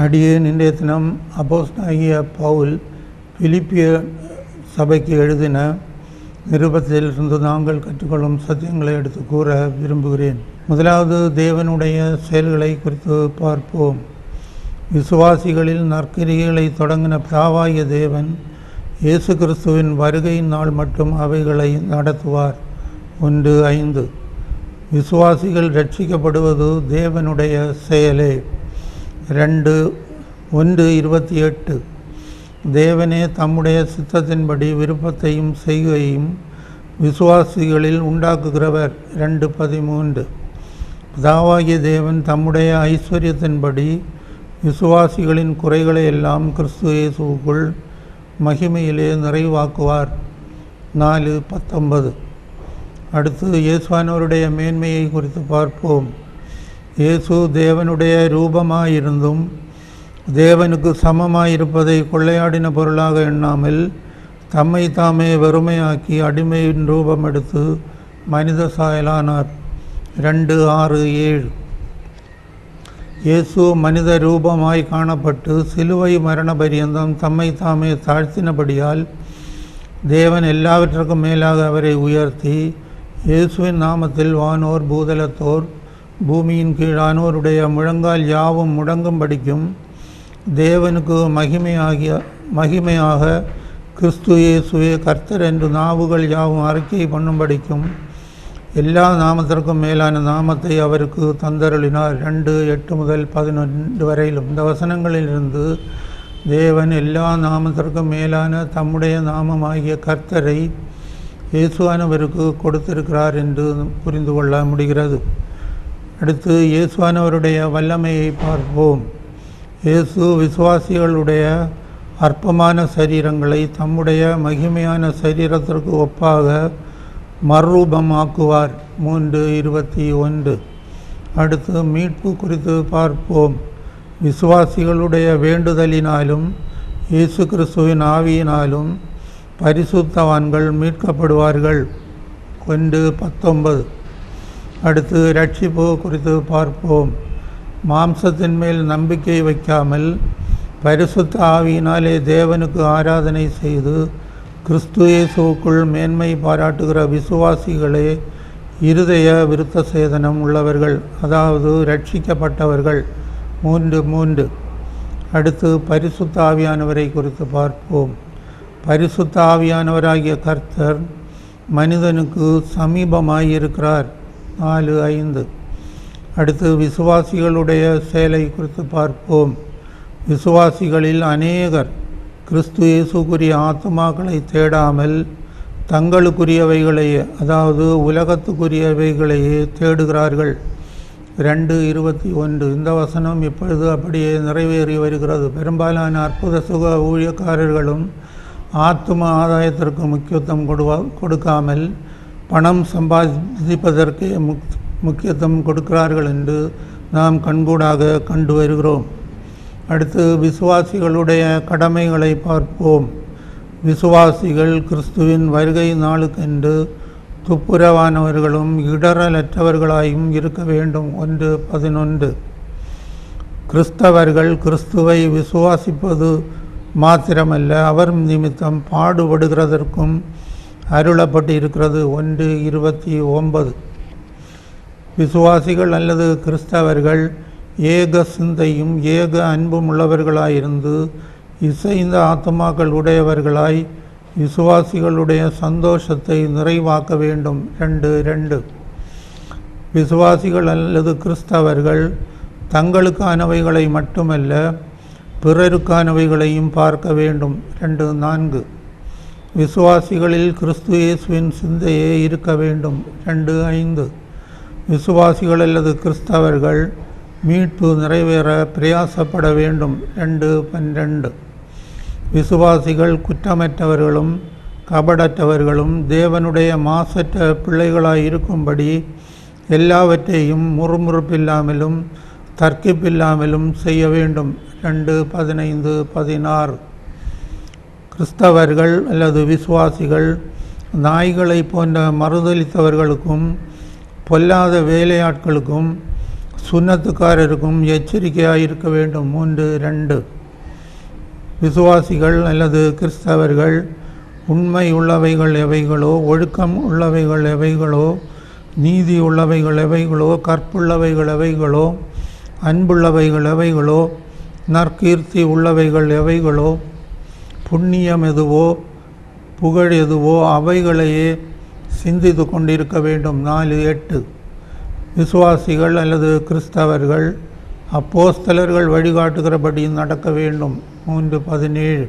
அடியேன் இன்றைய தினம் அப்போஸ்தலனாகிய பவுல் பிலிப்பிய சபைக்கு எழுதின நிருபத்திலிருந்து நாங்கள் கற்றுக்கொள்ளும் சத்தியங்களை எடுத்து கூற விரும்புகிறேன். முதலாவது, தேவனுடைய செயல்களை குறித்து பார்ப்போம். விசுவாசிகளில் நற்கிரியைகளை தொடங்கின பிதாவாகிய தேவன் இயேசு கிறிஸ்துவின் வருகையின் நாள் மட்டும் அவைகளை நடத்துவார். 1:5. விசுவாசிகள் ரட்சிக்கப்படுவது தேவனுடைய செயலே. 1:28. தேவனே தம்முடைய சித்தத்தின்படி விருப்பத்தையும் செய்கையும் விசுவாசிகளில் உண்டாக்குகிறவர். 2:13. பிதாவாகிய தேவன் தம்முடைய ஐஸ்வர்யத்தின்படி விசுவாசிகளின் குறைகளை எல்லாம் கிறிஸ்து இயேசுவுக்குள் மகிமையிலே நிறைவாக்குவார். 4:19. அடுத்து, இயேசுவானவருடைய மேன்மையை குறித்து பார்ப்போம். இயேசு தேவனுடைய ரூபமாயிருந்தும் தேவனுக்கு சமமாயிருப்பதை கொள்ளையாடின பொருளாக எண்ணாமல் தம்மை தாமே வெறுமையாக்கி அடிமையின் ரூபம் எடுத்து மனித சாயலானார். 2:6-7. இயேசு மனித ரூபமாய் காணப்பட்டு சிலுவை மரண பரியந்தம் தம்மை தாமே தாழ்த்தினபடியால் தேவன் எல்லாவற்றுக்கும் மேலாக அவரை உயர்த்தி இயேசுவின் நாமத்தில் வானோர் பூதலத்தோர் பூமியின் கீழானோருடைய முழங்கால் யாவும் முடங்கும்படிக்கும் தேவனுக்கு மகிமையாக கிறிஸ்து இயேசுவே கர்த்தர் என்று நாவுகள் யாவும் அறிக்கை பண்ணும்படிக்கும் எல்லா நாமத்திற்கும் மேலான நாமத்தை அவருக்கு தந்தருளினார். 2:8-11 வரையிலும் இந்த வசனங்களிலிருந்து தேவன் எல்லா நாமத்திற்கும் மேலான தம்முடைய நாமமாகிய கர்த்தரை இயேசுவானவருக்கு கொடுத்திருக்கிறார் என்று புரிந்து கொள்ள முடிகிறது. அடுத்து, இயேசுவானவருடைய வல்லமையை பார்ப்போம். இயேசு விசுவாசிகளுடைய அற்பமான சரீரங்களை தம்முடைய மகிமையான சரீரத்திற்கு ஒப்பாக மறுரூபமாக்குவார். 3:21. அடுத்து, மீட்பு குறித்து பார்ப்போம். விசுவாசிகளுடைய வேண்டுதலினாலும் இயேசு கிறிஸ்துவின் ஆவியினாலும் பரிசுத்தவான்கள் மீட்கப்படுவார்கள். 1:19. அடுத்து, இரட்சிப்பு குறித்து பார்ப்போம். மாம்சத்தின் மேல் நம்பிக்கை வைக்காமல் பரிசுத்த ஆவியினாலே தேவனுக்கு ஆராதனை செய்து கிறிஸ்து இயேசுவுக்குள் மேன்மை பாராட்டுகிற விசுவாசிகளே இருதய விருத்த சேதனம் உள்ளவர்கள், அதாவது ரட்சிக்கப்பட்டவர்கள். 3:3. அடுத்து, பரிசுத்த ஆவியானவரை குறித்து பார்ப்போம். பரிசுத்த ஆவியானவராகிய கர்த்தர் மனிதனுக்கு சமீபமாயிருக்கிறார். 4:5. அடுத்து, விசுவாசிகளுடைய செயலை குறித்து பார்ப்போம். விசுவாசிகளில் அநேகர் கிறிஸ்து இயேசுக்குரிய ஆத்துமாக்களை தேடாமல் தங்களுக்குரியவைகளையே, அதாவது உலகத்துக்குரியவைகளையே தேடுகிறார்கள். 2:21. இந்த வசனம் இப்பொழுது அப்படியே நிறைவேறி வருகிறது. பெரும்பாலான அற்புத சுக ஊழியக்காரர்களும் ஆத்தும ஆதாயத்திற்கு முக்கியத்துவம் கொடுக்காமல் பணம் சம்பாதிப்பதற்கே முக்கியத்துவம் கொடுக்கிறார்கள் என்று நாம் கண்கூடாக கண்டு வருகிறோம். அடுத்து, விசுவாசிகளுடைய கடமைகளை பார்ப்போம். விசுவாசிகள் கிறிஸ்துவின் வருகை நாளுக்கென்று துப்புரவானவர்களும் இடரலற்றவர்களாயும் இருக்க வேண்டும். 1:11. கிறிஸ்தவர்கள் கிறிஸ்துவை விசுவாசிப்பது மாத்திரமல்ல, அவர் நிமித்தம் பாடுபடுகிறதற்கும் அருளப்பட்டு இருக்கிறது. 1:29. விசுவாசிகள் அல்லது கிறிஸ்தவர்கள் ஏக சிந்தையும் ஏக அன்பும் உள்ளவர்களாயிருந்து இசைந்த ஆத்துமாக்கள் உடையவர்களாய் விசுவாசிகளுடைய சந்தோஷத்தை நிறைவாக்க வேண்டும். 2:2. விசுவாசிகள் அல்லது கிறிஸ்தவர்கள் தங்களுக்கானவைகளை மட்டுமல்ல பிறருக்கானவைகளையும் பார்க்க வேண்டும். 2:4. விசுவாசிகளில் கிறிஸ்து இயேசுவின் சிந்தையே இருக்க வேண்டும். 2:5. விசுவாசிகள் அல்லது கிறிஸ்தவர்கள் மீட்பு நிறைவேற பிரயாசப்பட வேண்டும். 2:12. விசுவாசிகள் குற்றமற்றவர்களும் கபடற்றவர்களும் தேவனுடைய மாசற்ற பிள்ளைகளாய் இருக்கும்படி எல்லாவற்றையும் முறுமுறுப்பில்லாமலும் தர்க்கிப்பில்லாமலும் செய்ய வேண்டும். 2:15-16. கிறிஸ்தவர்கள் அல்லது விசுவாசிகள் நாய்களை போன்ற மறுதலித்தவர்களுக்கும் பொல்லாத வேலையாட்களுக்கும் சுன்னத்துக்காரருக்கும் எச்சரிக்கையாக இருக்க வேண்டும். 3:2 விசுவாசிகள் அல்லது கிறிஸ்தவர்கள் உண்மை உள்ளவைகள் எவைகளோ, ஒழுக்கம் உள்ளவைகள் எவைகளோ, நீதி உள்ளவைகள் எவைகளோ, கற்புள்ளவைகள் எவைகளோ, அன்புள்ளவைகள் எவைகளோ, நற்கீர்த்தி உள்ளவைகள் எவைகளோ, புண்ணியம் எதுவோ, புகழ் எதுவோ அவைகளையே சிந்தித்து கொண்டிருக்க வேண்டும். 4:8 விசுவாசிகள் அல்லது கிறிஸ்தவர்கள் அப்போஸ்தலர்கள் வழிகாட்டுகிறபடி நடக்க வேண்டும். 3:17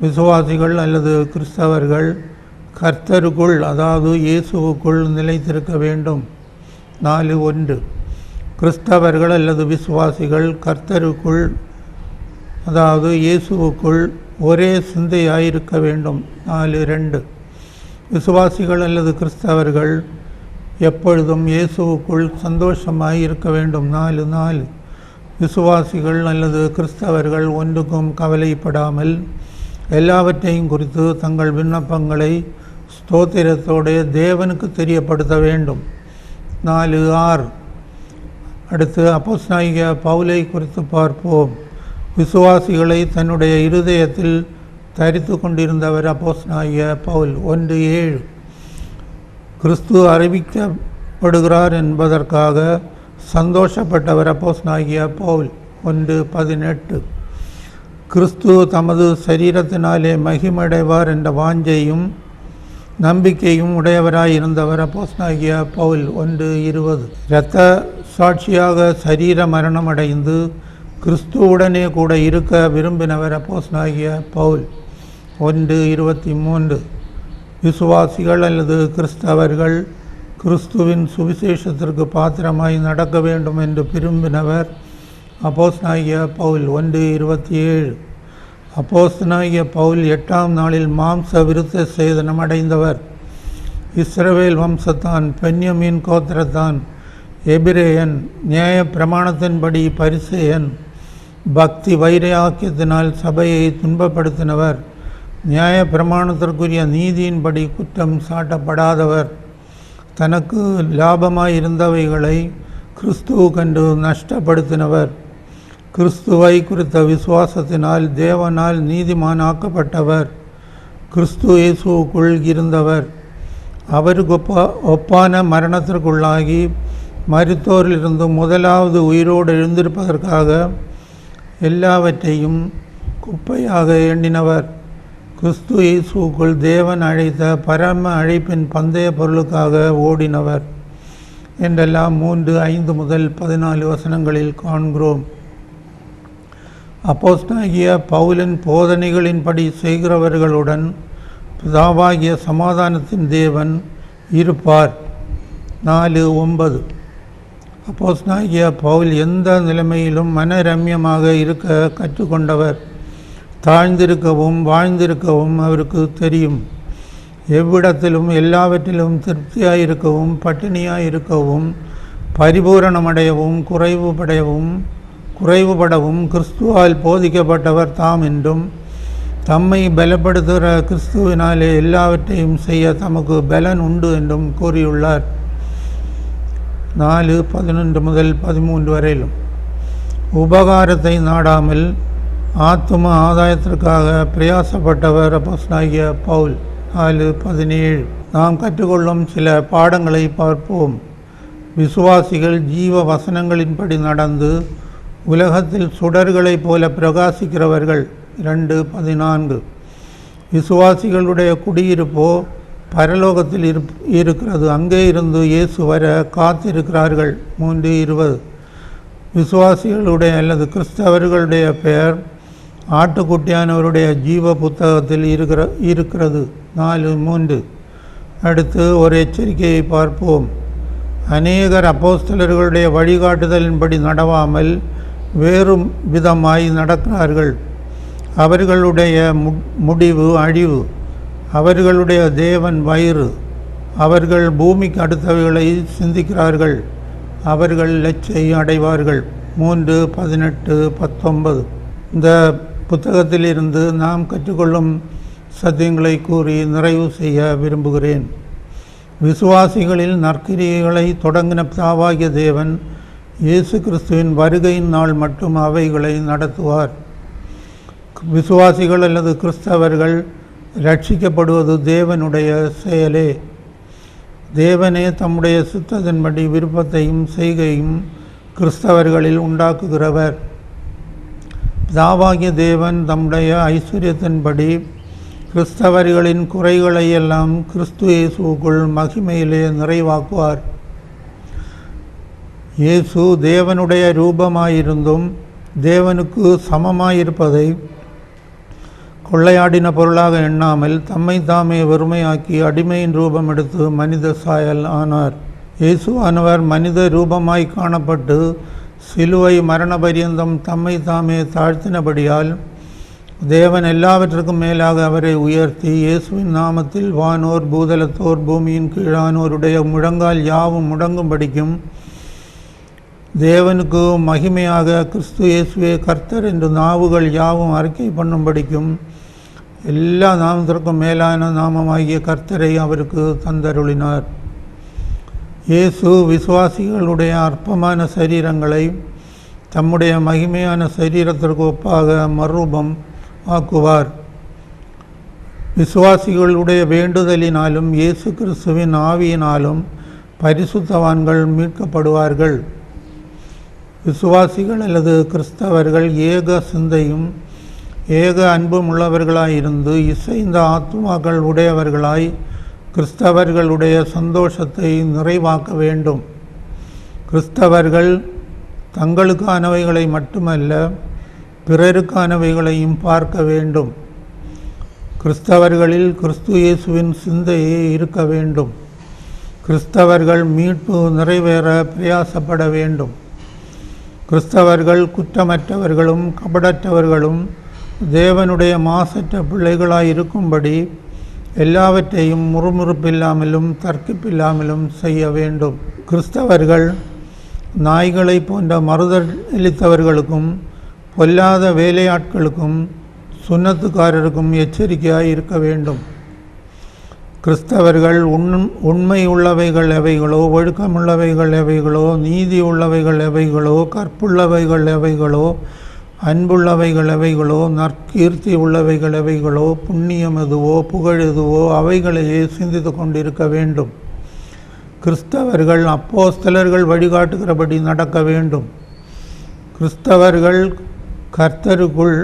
விசுவாசிகள் அல்லது கிறிஸ்தவர்கள் கர்த்தருக்குள், அதாவது இயேசுவுக்குள் நிலைத்திருக்க வேண்டும். 4:1 கிறிஸ்தவர்கள் அல்லது விசுவாசிகள் கர்த்தருக்குள், அதாவது இயேசுவுக்குள் ஒரே சிந்தையாயிருக்க வேண்டும். 4:2 விசுவாசிகள் அல்லது கிறிஸ்தவர்கள் எப்பொழுதும் இயேசுவுக்குள் சந்தோஷமாய் இருக்க வேண்டும். 4:4 விசுவாசிகள் அல்லது கிறிஸ்தவர்கள் ஒன்றுக்கும் கவலைப்படாமல் எல்லாவற்றையும் குறித்து தங்கள் விண்ணப்பங்களை ஸ்தோத்திரத்தோடு தேவனுக்கு தெரியப்படுத்த வேண்டும். 4:6 அடுத்து அப்போஸ்தலனாகிய பவுலை குறித்து பார்ப்போம். விசுவாசிகளை தன்னுடைய இருதயத்தில் தரித்து கொண்டிருந்தவர் அப்போஸ்தலனாகிய பவுல். 1:7 கிறிஸ்து அறிவிக்கப்படுகிறார் என்பதற்காக சந்தோஷப்பட்டவர் அப்போஸ்தலனாகிய பவுல். 1:18 கிறிஸ்து தமது சரீரத்தினாலே மகிமடைவார் என்ற வாஞ்சையும் நம்பிக்கையும் உடையவராயிருந்தவர் அப்போஸ்தலனாகிய பவுல். 1:20 இரத்த சாட்சியாக சரீர மரணமடைந்து கிறிஸ்துவுடனே கூட இருக்க விரும்பினவர் அப்போஸ்தலனாகிய பவுல். 1:23 விசுவாசிகள் அல்லது கிறிஸ்தவர்கள் கிறிஸ்துவின் சுவிசேஷத்திற்கு பாத்திரமாய் நடக்க வேண்டும் என்று விரும்பினவர் அப்போஸ்தலனாகிய பவுல். 1:27 அப்போஸ்தலனாகிய பவுல் 8ஆம் நாளில் மாம்ச விருத்த சேதனம் அடைந்தவர். இஸ்ரவேல் வம்சத்தான், பென்யமீன் கோத்திரத்தான், எபிரேயன், நியாய பிரமாணத்தின்படி பரிசேயன், பக்தி வைராக்கியத்தினால் சபையை துன்பப்படுத்தினவர், நியாய பிரமாணத்திற்குரிய நீதியின்படி குற்றம் சாட்டப்படாதவர், தனக்கு லாபமாயிருந்தவைகளை கிறிஸ்துவு கண்டு நஷ்டப்படுத்தினவர், கிறிஸ்துவை குறித்த விசுவாசத்தினால் தேவனால் நீதிமானாக்கப்பட்டவர், கிறிஸ்து இயேசுவுக்குள் இருந்தவர், அவருக்கு ஒப்பான மரணத்திற்குள்ளாகி மரித்தோரிலிருந்து முதலாவது உயிரோடு எழுந்திருப்பதற்காக எல்லாவற்றையும் குப்பையாக எண்ணினவர், கிறிஸ்து இயேசுவுக்குள் தேவன் அழைத்த பரம அழைப்பின் பந்தய பொருளுக்காக ஓடினவர் என்றெல்லாம் 3:5 முதல் 14 வசனங்களில் காண்கிறோம். அப்போஸ்தலனாகிய பவுலின் போதனைகளின்படி செய்கிறவர்களுடன் பிதாவாகிய சமாதானத்தின் தேவன் இருப்பார். 4:9 அப்போஸ்தலனாகிய பவுல் எந்த நிலைமையிலும் மனரம்யமாக இருக்க கற்றுக்கொண்டவர். தாழ்ந்திருக்கவும் வாழ்ந்திருக்கவும் அவருக்கு தெரியும். எவ்விடத்திலும் எல்லாவற்றிலும் திருப்தியாயிருக்கவும் பட்டினியாயிருக்கவும் பரிபூரணமடையவும் குறைவுபடவும் கிறிஸ்துவால் போதிக்கப்பட்டவர் தாம் என்றும், தம்மை பலப்படுத்துகிற கிறிஸ்துவினாலே எல்லாவற்றையும் செய்ய தமக்கு பலன் உண்டு என்றும் கூறியுள்ளார். 4:11 முதல் 13 வரையிலும் உபகாரத்தை நாடாமல் ஆத்தும ஆதாயத்திற்காக பிரயாசப்பட்டவர் அப்போஸ்தலனாகிய பவுல். 4:17 நாம் கற்றுக்கொள்ளும் சில பாடங்களை பார்ப்போம். விசுவாசிகள் ஜீவ வசனங்களின்படி நடந்து உலகத்தில் சுடர்களைப் போல பிரகாசிக்கிறவர்கள். 2:14 விசுவாசிகளுடைய குடியிருப்போ பரலோகத்தில் இருக்கிறது, அங்கே இருந்து இயேசு வர காத்திருக்கிறார்கள். 3:20 விசுவாசிகளுடைய அல்லது கிறிஸ்தவர்களுடைய பெயர் ஆட்டுக்குட்டியானவருடைய ஜீவ புத்தகத்தில் இருக்கிறது. 4:3 அடுத்து ஒரு எச்சரிக்கையை பார்ப்போம். அநேகர் அப்போஸ்தலர்களுடைய வழிகாட்டுதலின்படி நடவாமல் வேறு விதமாய் நடக்கிறார்கள். அவர்களுடைய முடிவு அழிவு. அவர்களுடைய தேவன் வயிறு. அவர்கள் பூமிக்கு அடுத்தவைகளை சிந்திக்கிறார்கள். அவர்கள் லட்சை அடைவார்கள். 3:18-19 இந்த புத்தகத்திலிருந்து நாம் கற்றுக்கொள்ளும் சத்தியங்களை கூறி நிறைவு செய்ய விரும்புகிறேன். விசுவாசிகளில் நற்கிரியைகளை தொடங்கின பிதாவாகிய தேவன் இயேசு கிறிஸ்துவின் வருகையின் நாள் மட்டும் அவைகளை நடத்துவார். விசுவாசிகள் அல்லது கிறிஸ்தவர்கள் ரட்சிக்கப்படுவது தேவனுடைய செயலே. தேவனே தம்முடைய சித்தத்தின்படி விருப்பத்தையும் செய்கையும் கிறிஸ்தவர்களில் உண்டாக்குகிறவர். பிதாவாகிய தேவன் தம்முடைய ஐஸ்வர்யத்தின்படி கிறிஸ்தவர்களின் குறைகளை எல்லாம் கிறிஸ்து இயேசுவுக்குள் மகிமையிலே நிறைவாக்குவார். இயேசு தேவனுடைய ரூபமாயிருந்தும் தேவனுக்கு சமமாயிருப்பதை கொள்ளையாடின பொருளாக எண்ணாமல் தம்மை தாமே வெறுமையாக்கி அடிமையின் ரூபம் எடுத்து மனித சாயல் ஆனார். இயேசுவானவர் மனித ரூபமாய் காணப்பட்டு சிலுவை மரண பரியந்தம் தம்மை தாமே தாழ்த்தினபடியால் தேவன் எல்லாவற்றுக்கும் மேலாக அவரை உயர்த்தி இயேசுவின் நாமத்தில் வானோர் பூதலத்தோர் பூமியின் கீழானோருடைய முழங்கால் யாவும் முடங்கும்படிக்கும் தேவனுக்கு மகிமையாக கிறிஸ்து இயேசுவே கர்த்தர் என்று நாவுகள் யாவும் அறிக்கை பண்ணும்படிக்கும் எல்லா நாமத்திற்கும் மேலான நாமமாகிய கர்த்தரை அவருக்கு தந்தருளினார். இயேசு விசுவாசிகளுடைய அற்பமான சரீரங்களை தம்முடைய மகிமையான சரீரத்திற்கு ஒப்பாக மறுரூபம் ஆக்குவார். விசுவாசிகளுடைய வேண்டுதலினாலும் இயேசு கிறிஸ்துவின் ஆவியினாலும் பரிசுத்தவான்கள் மீட்கப்படுவார்கள். விசுவாசிகள் அல்லது கிறிஸ்தவர்கள் ஏக சிந்தையும் ஏக அன்பும் உள்ளவர்களாயிருந்து இசைந்த ஆத்துமாக்கள் உடையவர்களாய் கிறிஸ்தவர்களுடைய சந்தோஷத்தை நிறைவாக்க வேண்டும். கிறிஸ்தவர்கள் தங்களுக்கானவைகளை மட்டுமல்ல பிறருக்கானவைகளையும் பார்க்க வேண்டும். கிறிஸ்தவர்களில் கிறிஸ்து இயேசுவின் சிந்தையே இருக்க வேண்டும். கிறிஸ்தவர்கள் மீட்பு நிறைவேற பிரயாசப்பட வேண்டும். கிறிஸ்தவர்கள் குற்றமற்றவர்களும் கபடற்றவர்களும் தேவனுடைய மாசற்ற பிள்ளைகளாய் இருக்கும்படி எல்லாவற்றையும் முறுமுறுப்பில்லாமலும் தர்க்கிப்பில்லாமலும் செய்ய வேண்டும். கிறிஸ்தவர்கள் நாய்களை போன்ற மறுதலித்தவர்களுக்கும் பொல்லாத வேலையாட்களுக்கும் சுன்னத்துக்காரருக்கும் எச்சரிக்கையாய் இருக்க வேண்டும். கிறிஸ்தவர்கள் உண்மை உள்ளவைகள் எவைகளோ, ஒழுக்கமுள்ளவைகள் எவைகளோ, நீதி உள்ளவைகள் எவைகளோ, கற்புள்ளவைகள் எவைகளோ, அன்புள்ளவைகள் எவைகளோ, நற்கீர்த்தி உள்ளவைகள் எவைகளோ, புண்ணியம் எதுவோ, புகழ் எதுவோ அவைகளையே சிந்தித்து கொண்டிருக்க வேண்டும். கிறிஸ்தவர்கள் அப்போஸ்தலர்கள் வழிகாட்டுகிறபடி நடக்க வேண்டும். கிறிஸ்தவர்கள் கர்த்தருக்குள்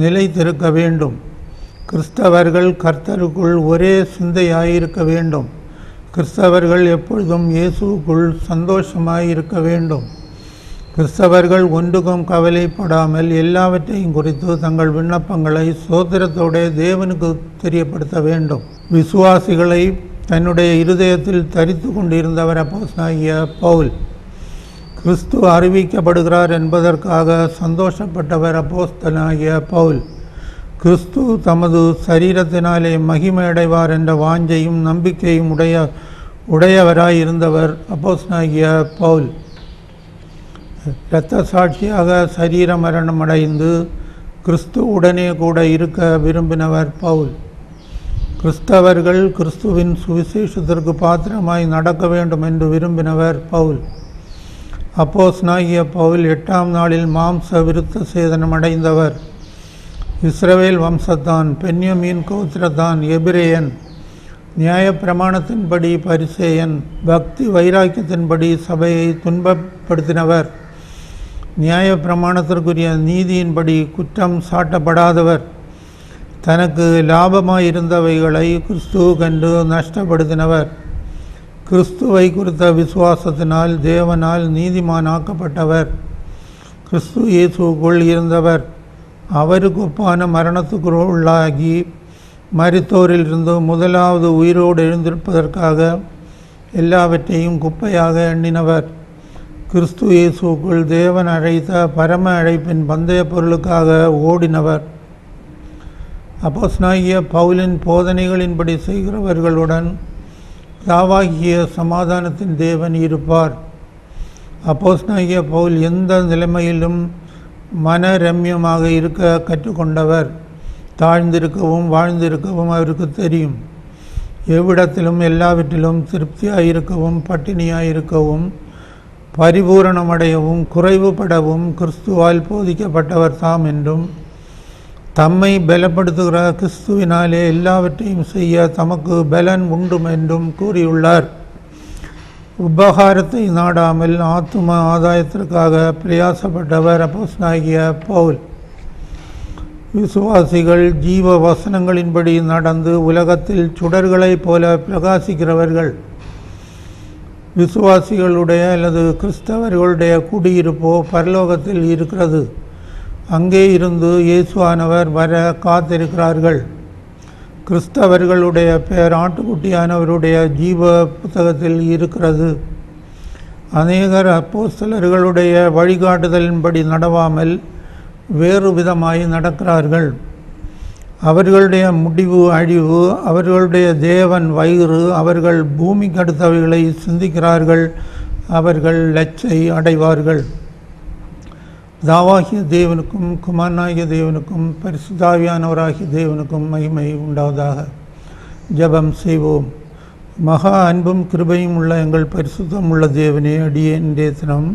நிலைத்திருக்க வேண்டும். கிறிஸ்தவர்கள் கர்த்தருக்குள் ஒரே சிந்தையாயிருக்க வேண்டும். கிறிஸ்தவர்கள் எப்பொழுதும் இயேசுவுக்குள் சந்தோஷமாயிருக்க வேண்டும். கிறிஸ்தவர்கள் ஒன்றுக்கும் கவலைப்படாமல் எல்லாவற்றையும் குறித்து தங்கள் விண்ணப்பங்களை சோத்திரத்தோடு தேவனுக்கு தெரியப்படுத்த வேண்டும். விசுவாசிகளை தன்னுடைய இருதயத்தில் தரித்து கொண்டிருந்தவர் அப்போஸ்தலனாகிய பவுல். கிறிஸ்து அறிவிக்கப்படுகிறார் என்பதற்காக சந்தோஷப்பட்டவர் அப்போஸ்தலனாகிய பவுல். கிறிஸ்து தமது சரீரத்தினாலே மகிமையடைவார் என்ற வாஞ்சையும் நம்பிக்கையும் உடையவராய் இருந்தவர் அப்போஸ்தலனாகிய பவுல். இரத்த சாட்சியாக சரீர மரணம் அடைந்து கிறிஸ்து உடனே கூட இருக்க விரும்பினவர் பவுல். கிறிஸ்தவர்கள் கிறிஸ்துவின் சுவிசேஷத்திற்கு பாத்திரமாய் நடக்க வேண்டும் என்று விரும்பினவர் பவுல். அப்போஸ்தலனாகிய பவுல் 8ஆம் நாளில் மாம்ச விருத்த சேதனம் அடைந்தவர். இஸ்ரவேல் வம்சத்தான், பென்யமீன் கோத்திரத்தான், எபிரேயன், நியாயப்பிரமாணத்தின்படி பரிசேயன், பக்தி வைராக்கியத்தின்படி சபையை துன்பப்படுத்தினவர், நியாயப்பிரமாணத்திற்குரிய நீதியின்படி குற்றம் சாட்டப்படாதவர், தனக்கு லாபமாயிருந்தவைகளை கிறிஸ்துவ கண்டு நஷ்டப்படுத்தினவர், கிறிஸ்துவை குறித்த விசுவாசத்தினால் தேவனால் நீதிமானாக்கப்பட்டவர், கிறிஸ்து இயேசுக்குள் இருந்தவர், அவருக்கு ஒப்பான மரணத்துக்குள்ளாகி மரித்தோரிலிருந்து முதலாவது உயிரோடு எழுந்திருப்பதற்காக எல்லாவற்றையும் குப்பையாக எண்ணினவர், கிறிஸ்து இயேசுக்குள் தேவன் அழைத்த பரம அழைப்பின் பந்தய பொருளுக்காக ஓடினவர். அப்போஸ்தலனாகிய பவுலின் போதனைகளின்படி செய்கிறவர்களுடன் பிதாவாகிய சமாதானத்தின் தேவன் இருப்பார். அப்போஸ்தலனாகிய பவுல் எந்த நிலைமையிலும் மனரம்யமாக இருக்க கற்றுக்கொண்டவர். தாழ்ந்திருக்கவும் வாழ்ந்திருக்கவும் அவருக்கு தெரியும். எவ்விடத்திலும் எல்லாவற்றிலும் திருப்தியாயிருக்கவும் பட்டினியாயிருக்கவும் பரிபூரணமடையவும் குறைவுபடவும் கிறிஸ்துவால் போதிக்கப்பட்டவர் தாம் என்றும், தம்மை பலப்படுத்துகிற கிறிஸ்துவினாலே எல்லாவற்றையும் செய்ய தமக்கு பலன் உண்டும் என்றும் கூறியுள்ளார். உபகாரத்தை நாடாமல் ஆத்தும ஆதாயத்திற்காக பிரயாசப்பட்டவர் அப்போஸ்தலனாகிய பவுல். விசுவாசிகள் ஜீவ வசனங்களின்படி நடந்து உலகத்தில் சுடர்களைப் போல பிரகாசிக்கிறவர்கள். விசுவாசிகளுடைய அல்லது கிறிஸ்தவர்களுடைய குடியிருப்போ பரலோகத்தில் இருக்கிறது. அங்கே இருந்து இயேசுவானவர் வர காத்திருக்கிறார்கள். கிறிஸ்தவர்களுடைய பெயர் ஆட்டுக்குட்டியானவருடைய ஜீவ புத்தகத்தில் இருக்கிறது. அநேகர் அப்போஸ்தலர்களுடைய வழிகாட்டுதலின்படி நடவாமல் வேறு விதமாய் நடக்கிறார்கள். அவர்களுடைய முடிவு அழிவு, அவர்களுடைய தேவன் வயிறு. அவர்கள் பூமிக்கு அடுத்தவைகளை சிந்திக்கிறார்கள். அவர்கள் லட்சை அடைவார்கள். தாவாகிய தேவனுக்கும் குமாரனாகிய தேவனுக்கும் பரிசுத்தாவியானவராகிய தேவனுக்கும் மகிமை உண்டாவதாக. ஜெபம் செய்வோம். மகா அன்பும் கிருபையும் உள்ள எங்கள் பரிசுத்தம் உள்ள தேவனே, அடியேன் தினம்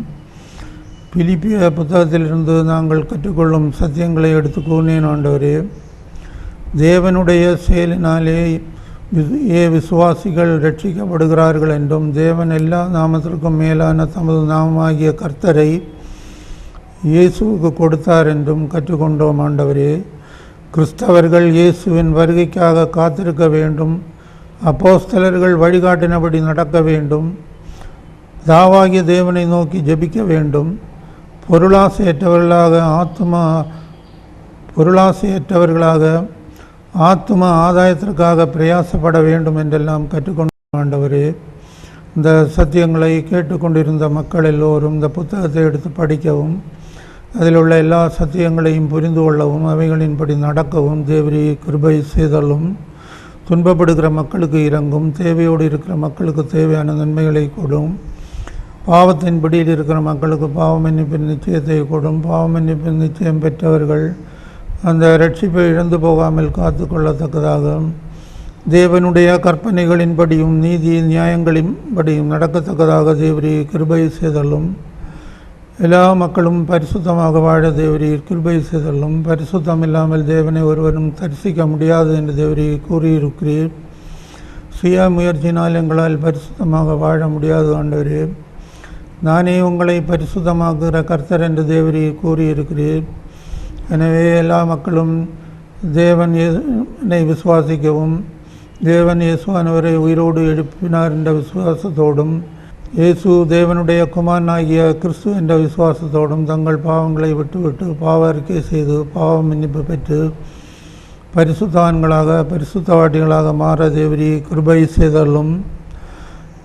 பிலிப்பிய புத்தகத்திலிருந்து நாங்கள் கற்றுக்கொள்ளும் சத்தியங்களை எடுத்து கூறினேன். ஆண்டவரே, தேவனுடைய செயலினாலே விசுவாசிகள் ரட்சிக்கப்படுகிறார்கள் என்றும், தேவன் எல்லா நாமத்திற்கும் மேலான தமது நாமமாகிய கர்த்தரை இயேசுவுக்கு கொடுத்தார் என்றும் கற்றுக்கொண்டோம். ஆண்டவரே, கிறிஸ்தவர்கள் இயேசுவின் வருகைக்காக காத்திருக்க வேண்டும். அப்போஸ்தலர்கள் வழிகாட்டினபடி நடக்க வேண்டும். தாவாகிய தேவனை நோக்கி ஜெபிக்க வேண்டும். பொருளாசையற்றவர்களாக ஆத்தும ஆதாயத்திற்காக பிரயாசப்பட வேண்டும் என்றெல்லாம் கற்றுக்கொண்டோம். ஆண்டவரே, இந்த சத்தியங்களை கேட்டுக்கொண்டிருந்த மக்கள் எல்லோரும் இந்த புத்தகத்தை எடுத்து படிக்கவும், அதில் உள்ள எல்லா சத்தியங்களையும் புரிந்து கொள்ளவும், அவைகளின்படி நடக்கவும் தேவரீ கிருபை செய்தலும். துன்பப்படுகிற மக்களுக்கு இரங்கும், தேவையோடு இருக்கிற மக்களுக்கு தேவையான நன்மைகளை கொடும். பாவத்தின் பிடியில் இருக்கிற மக்களுக்கு பாவ மன்னிப்பின் நிச்சயத்தை கொடும். பாவ மன்னிப்பின் நிச்சயம் பெற்றவர்கள் அந்த ரட்சிப்பை இழந்து போகாமல் காத்து கொள்ளத்தக்கதாக தேவனுடைய கற்பனைகளின்படியும் நீதி நியாயங்களின்படியும் நடக்கத்தக்கதாக தேவரீ கிருபை செய்தலும். எல்லா மக்களும் பரிசுத்தமாக வாழ தேவரீர் கிருபை செய்தலும். பரிசுத்தம் இல்லாமல் தேவனை ஒருவரும் தரிசிக்க முடியாது என்று தேவரீர் கூறியிருக்கிறீர். சுய முயற்சினால் எங்களால் பரிசுத்தமாக வாழ முடியாது. ஆண்டவரே, நானே உங்களை பரிசுத்தமாக்குகிற கர்த்தர் என்று தேவரீர் கூறியிருக்கிறீர். எனவே எல்லா மக்களும் தேவன் என்னை விசுவாசிக்கவும், தேவன் இயேசுவானவரை உயிரோடு எழுப்பினார் என்ற விசுவாசத்தோடும், இயேசு தேவனுடைய குமாரனாகிய கிறிஸ்து என்ற விசுவாசத்தோடும் தங்கள் பாவங்களை விட்டுவிட்டு பாவ அறிக்கை செய்து பாவ மன்னிப்பு பெற்று பரிசுத்தவான்களாக பரிசுத்தவாட்டிகளாக மாற தேவரீ கிருபை செய்தலும்.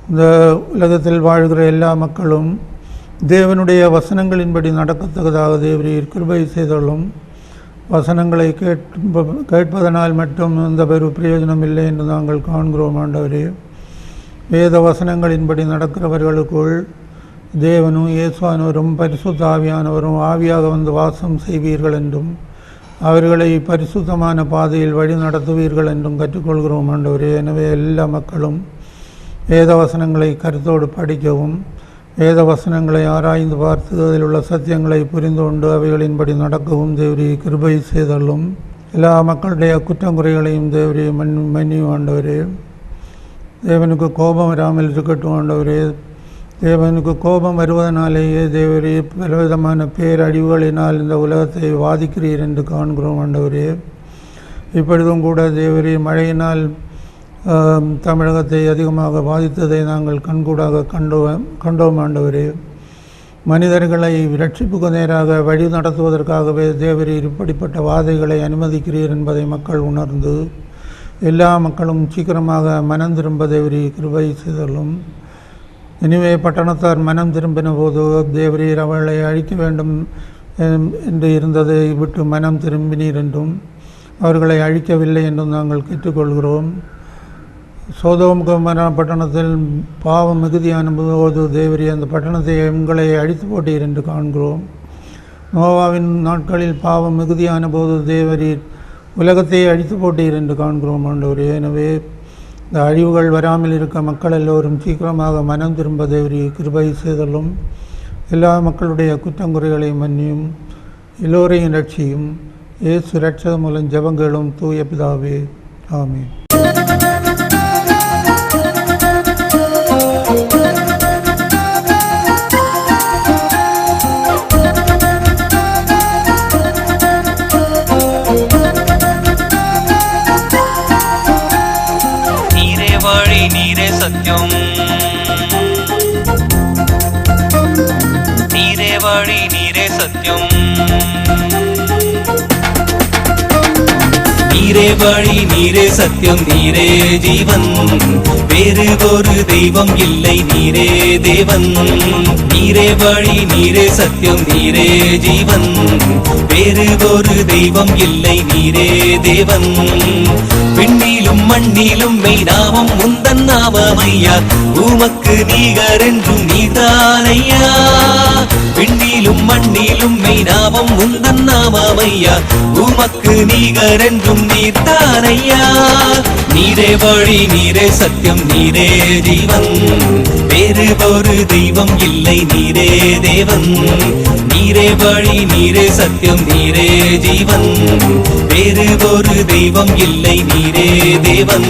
இந்த உலகத்தில் வாழ்கிற எல்லா மக்களும் தேவனுடைய வசனங்களின்படி நடக்கத்தக்கதாக தேவரீர் கிருபை செய்தலும். வசனங்களை கேட்பதனால் மட்டும் எந்த பெரு பிரயோஜனம் இல்லை என்று நாங்கள் காண்கிறோம். ஆண்டவரே, வேத வசனங்களின்படி நடக்கிறவர்களுக்குள் தேவனும் இயேசுவானவரும் பரிசுத்த ஆவியானவரும் ஆவியாக வந்து வாசம் செய்வீர்கள் என்றும், அவர்களை பரிசுத்தமான பாதையில் வழி நடத்துவீர்கள் என்றும் கற்றுக்கொள்கிறோம். ஆண்டவரே, எனவே எல்லா மக்களும் வேத வசனங்களை கருத்தோடு படிக்கவும், வேத வசனங்களை ஆராய்ந்து பார்த்து அதில் உள்ள சத்தியங்களை புரிந்து கொண்டு அவைகளின்படி நடக்கவும் தேவரீ கிருபை செய்தலும். எல்லா மக்களுடைய குற்றங்குறைகளையும் தேவரீ மன்னியும். ஆண்டவரே, தேவனுக்கு கோபம் வராமல் இருக்கட்டும். ஆண்டவரே, தேவனுக்கு கோபம் வருவதனாலேயே தேவரீ பலவிதமான பேரழிவுகளினால் இந்த உலகத்தை வாதிக்கிறீர் என்று காண்கிறோம். ஆண்டவரே, இப்பொழுதும் கூட தேவரீ மழையினால் தமிழகத்தை அதிகமாக பாதித்ததை நாங்கள் கண்கூடாக கண்டோம். ஆண்டவரே, மனிதர்களை ரட்சிப்புக்கு நேராக வழி நடத்துவதற்காகவே தேவரீர் இப்படிப்பட்ட வாதைகளை அனுமதிக்கிறீர் என்பதை மக்கள் உணர்ந்து எல்லா மக்களும் சீக்கிரமாக மனம் திரும்ப தேவரீர் கிருபை செய்தலும். இனிமே பட்டணத்தார் மனம் திரும்பின போது தேவரீர் அவளை அழிக்க வேண்டும் என்று இருந்ததை விட்டு மனம் திரும்பினீர் என்றும் அவர்களை அழிக்கவில்லை என்றும் நாங்கள் கேட்டுக்கொள்கிறோம். சோதோம் கொமோரா பட்டணத்தில் பாவம் மிகுதியான போது தேவரீர் அந்த பட்டணத்தை எங்களை அழித்து போட்டீர் என்று காண்கிறோம். நோவாவின் நாட்களில் பாவம் மிகுதியான போது தேவரீர் உலகத்தை அழித்து போட்டீர் என்று காண்கிறோம். ஆண்டவரே, எனவே இந்த அழிவுகள் வராமல் இருக்க மக்கள் எல்லோரும் சீக்கிரமாக மனம் திரும்ப தேவரி கிருபை செய்தலும். எல்லா மக்களுடைய குற்றங்குறைகளை மன்னியும், எல்லோரையும் ரட்சியும். இயேசு இரட்சகர் மூலம் ஜெபங்களும் தூய பிதாவே, ஆமென். சத்தியம் நீரே வழி நீரே சத்தியம் நீரே வழி நீரே சத்தியம் நீரே ஜீவன் வேறு ஒரு தெய்வம் இல்லை நீரே தேவன் நீரே வழி நீரே சத்தியம் நீரே ஜீவன் வேறு ஒரு தெய்வம் இல்லை நீரே தேவன் விண்ணிலும் மண்ணிலும் மெய்நாமம் உந்தன் நாமமையா உமக்கு நீகரென்றும் நீதானையா விண்ணிலும் மண்ணிலும் மெய்நாமம் உந்தன் நாமமையா உமக்கு நீகரென்றும் நீதானையா நீரே வழி நீரே சத்தியம் நீரே ஜீவன் வேறு ஒரு தெய்வம் இல்லை நீரே தேவன் நீரே வழி நீரே சத்தியம் நீரே ஜீவன் வேறு ஒரு தெய்வம் இல்லை நீரே தேவன்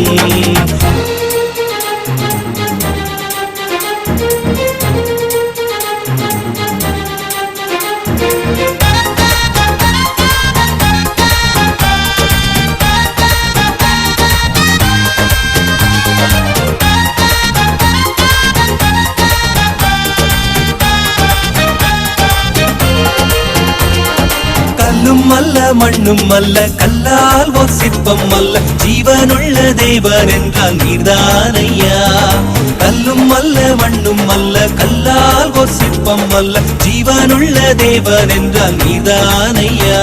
கல்லும் அல்ல மண்ணும் அல்ல கல்லால் ஓர் சிற்பம் அல்ல ஜீவனுள்ள தேவன் என்றால் நீர்தானையா கல்லும் அல்ல மண்ணும் அல்ல கல்லால் ஓர் சிற்பம் அல்ல ஜீவனுள்ள தேவன் என்றால் நீர்தானையா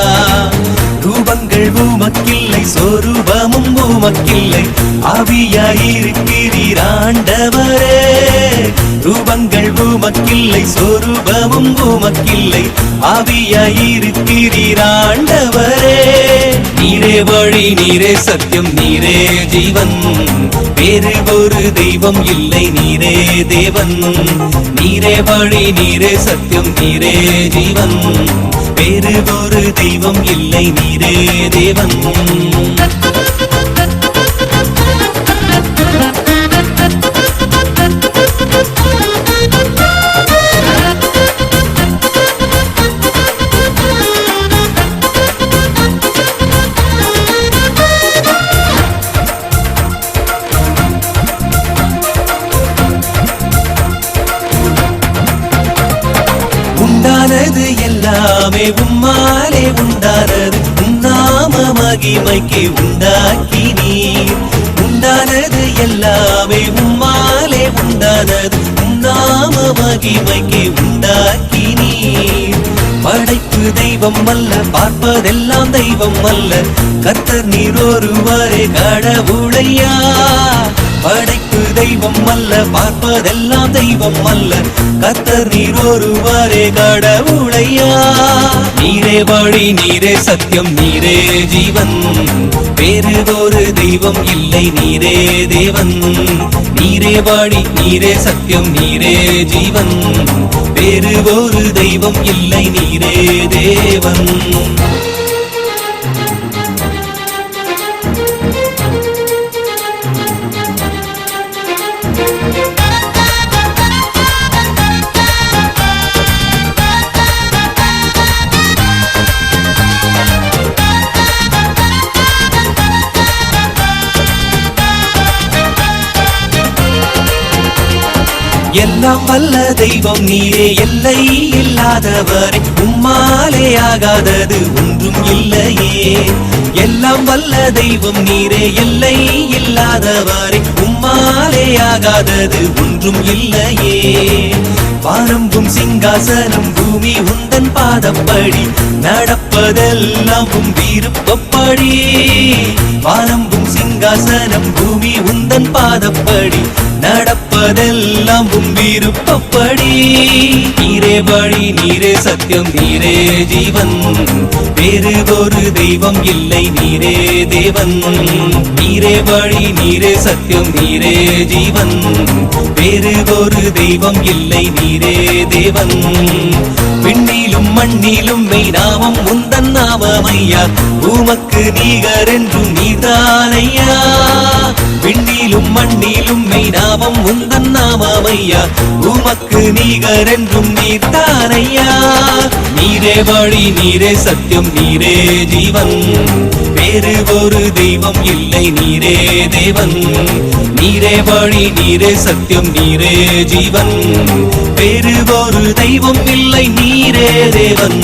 ரூபங்கள் உமக்கில்லை சொரூபமும் உமக்கில்லை ஆவியாயிருக்கிறீர் ஆண்டவரே ரூபங்கள் உமக்கில்லை சொரூபமும் உமக்கில்லை ஆவியாயிருக்கிறீர் ஆண்டவரே நீரே வழி நீரே சத்தியம் நீரே ஜீவன் வேறு ஒரு தெய்வம் இல்லை நீரே தேவன் நீரே வழி நீரே சத்தியம் நீரே ஜீவன் வேறு ஒரு தெய்வம் இல்லை நீரே தேவன் உண்டானது எல்லாமே உம்மாலே உண்டானது உன்னாம மகிமைக்கு உண்டாக்கி நீர் உண்டானது எல்லாமே உம்மாலே உண்டானது உன்னாம மகிமைக்கு உண்டாக்கி நீர் படைப்பு தெய்வம் அல்ல பார்ப்பதெல்லாம் தெய்வம் அல்ல கர்த்தர் நீர் ஒருவரே கடவுளையா படைப்பு தெய்வம் அல்ல பார்ப்பதெல்லாம் தெய்வம் அல்ல கர்த்தர் நீர் ஒருவரே கடவுளையா நீரே வழி நீரே சத்தியம் நீரே ஜீவன் வேறு ஒரு தெய்வம் இல்லை நீரே தேவன் நீரே வழி நீரே சத்தியம் நீரே ஜீவன் வேறு ஒரு தெய்வம் இல்லை நீரே தேவன் எல்லாம் வல்ல தெய்வம் நீரே எல்லை இல்லாதவரை உம்மாலே ஆகாதது ஒன்றும் இல்லையே எல்லாம் வல்ல தெய்வம் நீரே எல்லை இல்லாதவரை உம்மாலே ஆகாதது ஒன்றும் இல்லையே வானம்பும் சிங்காசனம் பூமி உந்தன் பாதப்படி நடப்பதெல்லாம் உம் விருப்பப்படி வானம்பும் சிங்காசனம் பூமி உந்தன் பாதப்படி நடப்ப செய்வதெல்லாம் உம் விருப்பப்படி. நீரே வழி, நீரே சத்தியம், நீரே ஜீவன், வேறு ஒரு தெய்வம் இல்லை, நீரே தேவன். நீரே வழி, நீரே சத்தியம், நீரே ஜீவன், வேறு ஒரு தெய்வம் இல்லை, நீரே தேவன். விண்ணிலும் மண்ணிலும் மெய் நாமம் உந்தன் நாமமையா, உமக்கு நீகர் என்றும் நீதானையா. விண்ணிலும் மண்ணிலும் மெய் நாமம் உந்தன் நாமமையா, உமக்கு நீகர் என்றும் நீதானையா. நீரே வழி, நீரே சத்தியம், நீரே ஜீவன், வேறு ஒரு தெய்வம் இல்லை, நீரே தேவன். நீரே வழி, நீரே சத்தியம், நீரே ஜீவன், வேறு ஒரு தெய்வம் இல்லை, நீரே தேவன்.